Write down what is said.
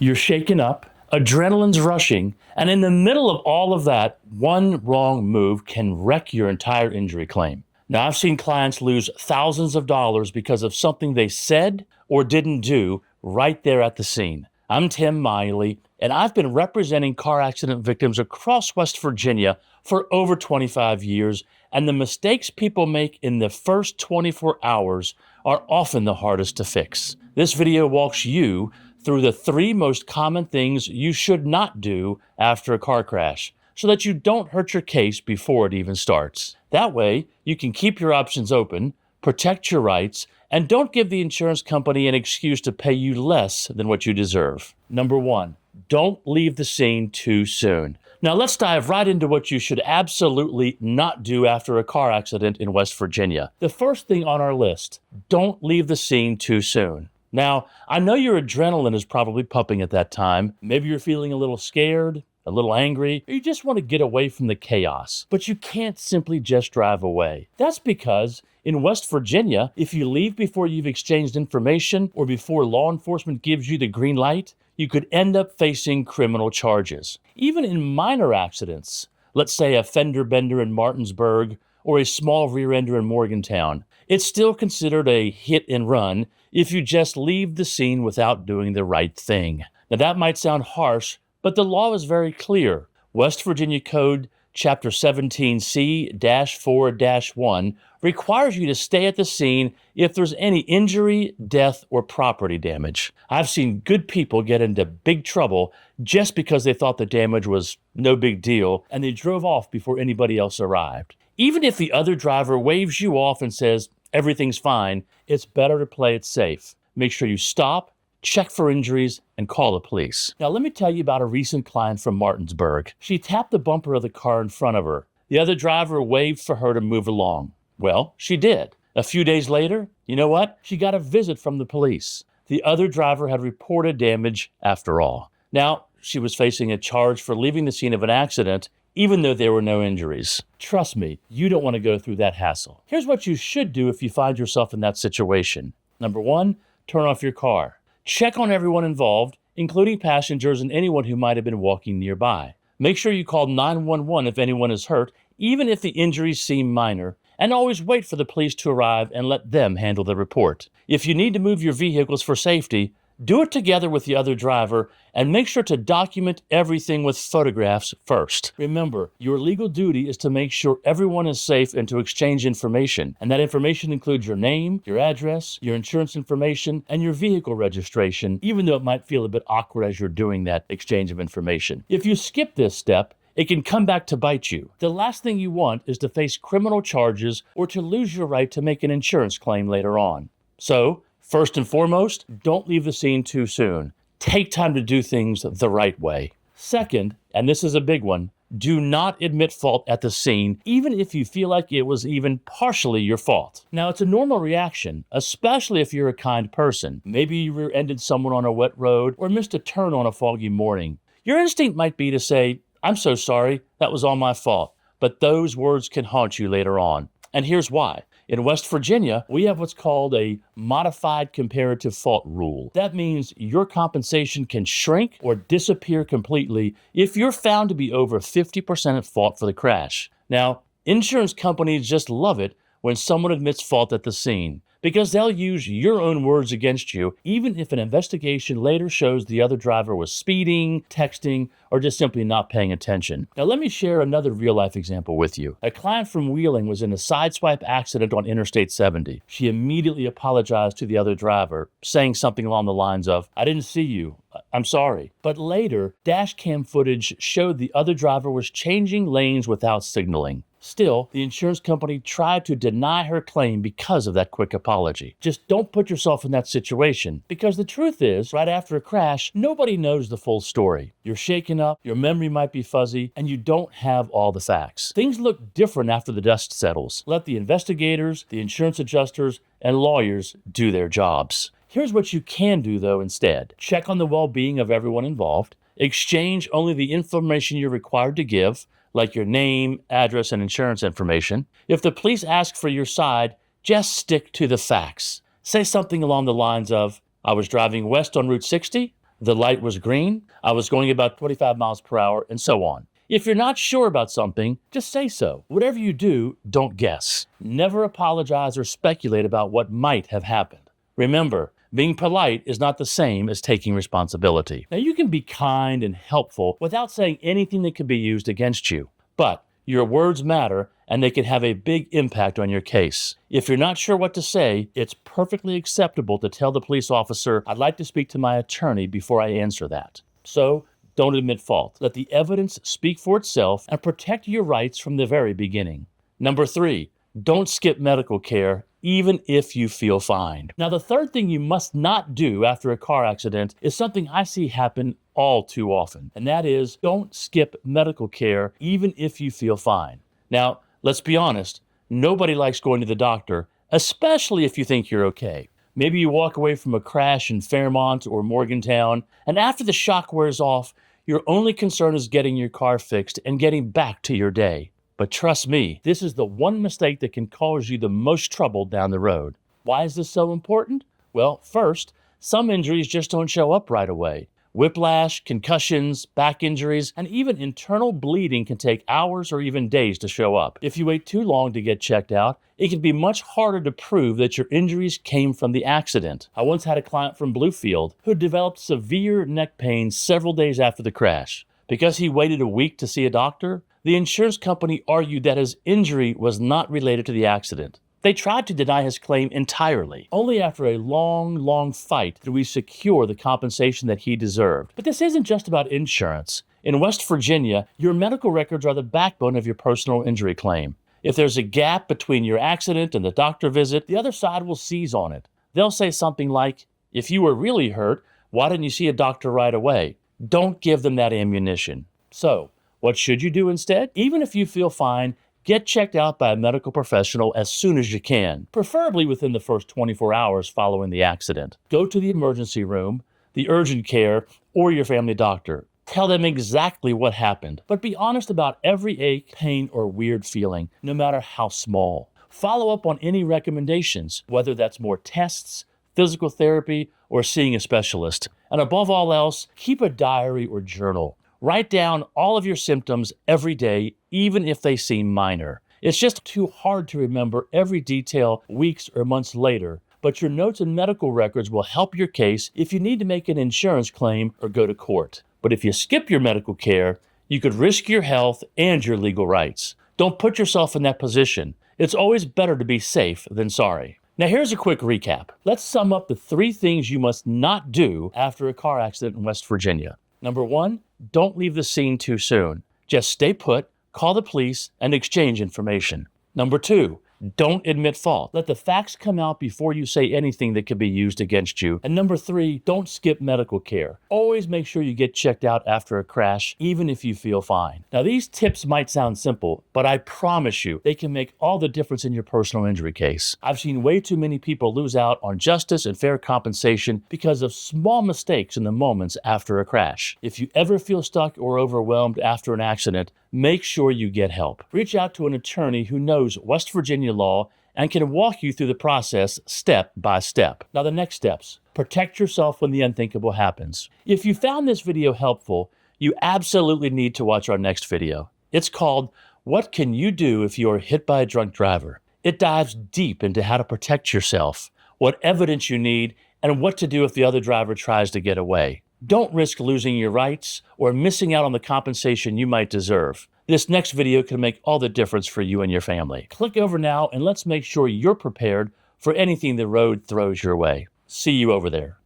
You're shaken up, adrenaline's rushing, and in the middle of all of that, one wrong move can wreck your entire injury claim. Now, I've seen clients lose thousands of dollars because of something they said or didn't do right there at the scene. I'm Tim Miley, and I've been representing car accident victims across West Virginia for over 25 years, and the mistakes people make in the first 24 hours are often the hardest to fix. This video walks you through the 3 most common things you should not do after a car crash, so that you don't hurt your case before it even starts. That way, you can keep your options open, protect your rights, and don't give the insurance company an excuse to pay you less than what you deserve. Number 1, don't leave the scene too soon. Now let's dive right into what you should absolutely not do after a car accident in West Virginia. The first thing on our list, don't leave the scene too soon. Now, I know your adrenaline is probably pumping at that time. Maybe you're feeling a little scared, a little angry, or you just want to get away from the chaos. But you can't simply just drive away. That's because in West Virginia, if you leave before you've exchanged information or before law enforcement gives you the green light, you could end up facing criminal charges. Even in minor accidents, let's say a fender bender in Martinsburg or a small rear ender in Morgantown, it's still considered a hit and run if you just leave the scene without doing the right thing. Now that might sound harsh, but the law is very clear. West Virginia Code Chapter 17C-4-1 requires you to stay at the scene if there's any injury, death, or property damage. I've seen good people get into big trouble just because they thought the damage was no big deal and they drove off before anybody else arrived. Even if the other driver waves you off and says, everything's fine, it's better to play it safe. Make sure you stop, check for injuries, and call the police. Now, let me tell you about a recent client from Martinsburg. She tapped the bumper of the car in front of her. The other driver waved for her to move along. Well, she did. A few days later, you know what? She got a visit from the police. The other driver had reported damage after all. Now, she was facing a charge for leaving the scene of an accident, even though there were no injuries. Trust me, you don't want to go through that hassle. Here's what you should do if you find yourself in that situation. Number 1, turn off your car. Check on everyone involved, including passengers and anyone who might have been walking nearby. Make sure you call 911 if anyone is hurt, even if the injuries seem minor, and always wait for the police to arrive and let them handle the report. If you need to move your vehicles for safety, do it together with the other driver and make sure to document everything with photographs first. Remember, your legal duty is to make sure everyone is safe and to exchange information. And that information includes your name, your address, your insurance information, and your vehicle registration, even though it might feel a bit awkward as you're doing that exchange of information. If you skip this step, it can come back to bite you. The last thing you want is to face criminal charges or to lose your right to make an insurance claim later on. So, first and foremost, don't leave the scene too soon. Take time to do things the right way. Second, and this is a big one, do not admit fault at the scene, even if you feel like it was even partially your fault. Now, it's a normal reaction, especially if you're a kind person. Maybe you rear-ended someone on a wet road or missed a turn on a foggy morning. Your instinct might be to say, I'm so sorry, that was all my fault. But those words can haunt you later on. And here's why. In West Virginia, we have what's called a modified comparative fault rule. That means your compensation can shrink or disappear completely if you're found to be over 50% at fault for the crash. Now, insurance companies just love it when someone admits fault at the scene, because they'll use your own words against you, even if an investigation later shows the other driver was speeding, texting, or just simply not paying attention. Now, let me share another real-life example with you. A client from Wheeling was in a sideswipe accident on Interstate 70. She immediately apologized to the other driver, saying something along the lines of, I didn't see you. I'm sorry. But later, dash cam footage showed the other driver was changing lanes without signaling. Still, the insurance company tried to deny her claim because of that quick apology. Just don't put yourself in that situation, because the truth is, right after a crash, nobody knows the full story. You're shaken up, your memory might be fuzzy, and you don't have all the facts. Things look different after the dust settles. Let the investigators, the insurance adjusters, and lawyers do their jobs. Here's what you can do, though, instead. Check on the well-being of everyone involved. Exchange only the information you're required to give, like your name, address, and insurance information. If the police ask for your side, just stick to the facts. Say something along the lines of, I was driving west on Route 60. the light was green, I was going about 25 miles per hour, and so on. If you're not sure about something, just say so. Whatever you do, don't guess. Never apologize or speculate about what might have happened. Remember, being polite is not the same as taking responsibility. Now, you can be kind and helpful without saying anything that can be used against you, but your words matter and they can have a big impact on your case. If you're not sure what to say, it's perfectly acceptable to tell the police officer, "I'd like to speak to my attorney before I answer that." So, don't admit fault. Let the evidence speak for itself and protect your rights from the very beginning. Number 3, don't skip medical care even if you feel fine. Now, the third thing you must not do after a car accident is something I see happen all too often, and that is don't skip medical care even if you feel fine. Now, let's be honest, nobody likes going to the doctor, especially if you think you're okay. Maybe you walk away from a crash in Fairmont or Morgantown, and after the shock wears off, your only concern is getting your car fixed and getting back to your day. But trust me, this is the one mistake that can cause you the most trouble down the road. Why is this so important? Well, first, some injuries just don't show up right away. Whiplash, concussions, back injuries, and even internal bleeding can take hours or even days to show up. If you wait too long to get checked out, it can be much harder to prove that your injuries came from the accident. I once had a client from Bluefield who developed severe neck pain several days after the crash. Because he waited a week to see a doctor, the insurance company argued that his injury was not related to the accident. They tried to deny his claim entirely. Only after a long fight did we secure the compensation that he deserved. But this isn't just about insurance. In West Virginia, your medical records are the backbone of your personal injury claim. If there's a gap between your accident and the doctor visit, the other side will seize on it. They'll say something like, "If you were really hurt, why didn't you see a doctor right away?" Don't give them that ammunition. So, what should you do instead? Even if you feel fine, get checked out by a medical professional as soon as you can, preferably within the first 24 hours following the accident. Go to the emergency room, the urgent care, or your family doctor. Tell them exactly what happened, but be honest about every ache, pain, or weird feeling, no matter how small. Follow up on any recommendations, whether that's more tests, physical therapy, or seeing a specialist. And above all else, keep a diary or journal. Write down all of your symptoms every day, even if they seem minor. It's just too hard to remember every detail weeks or months later, but your notes and medical records will help your case if you need to make an insurance claim or go to court. But if you skip your medical care, you could risk your health and your legal rights. Don't put yourself in that position. It's always better to be safe than sorry. Now here's a quick recap. Let's sum up the 3 things you must not do after a car accident in West Virginia. Number 1, don't leave the scene too soon. Just stay put, call the police, and exchange information. Number 2, don't admit fault. Let the facts come out before you say anything that could be used against you. And number 3, don't skip medical care. Always make sure you get checked out after a crash, even if you feel fine. Now, these tips might sound simple, but I promise you, they can make all the difference in your personal injury case. I've seen way too many people lose out on justice and fair compensation because of small mistakes in the moments after a crash. If you ever feel stuck or overwhelmed after an accident, make sure you get help. Reach out to an attorney who knows West Virginia law and can walk you through the process step by step. Now, the next steps. Protect yourself when the unthinkable happens. If you found this video helpful, you absolutely need to watch our next video. It's called, "What Can You Do If You Are Hit by a Drunk Driver?" It dives deep into how to protect yourself, what evidence you need, and what to do if the other driver tries to get away. Don't risk losing your rights or missing out on the compensation you might deserve. This next video can make all the difference for you and your family. Click over now and let's make sure you're prepared for anything the road throws your way. See you over there.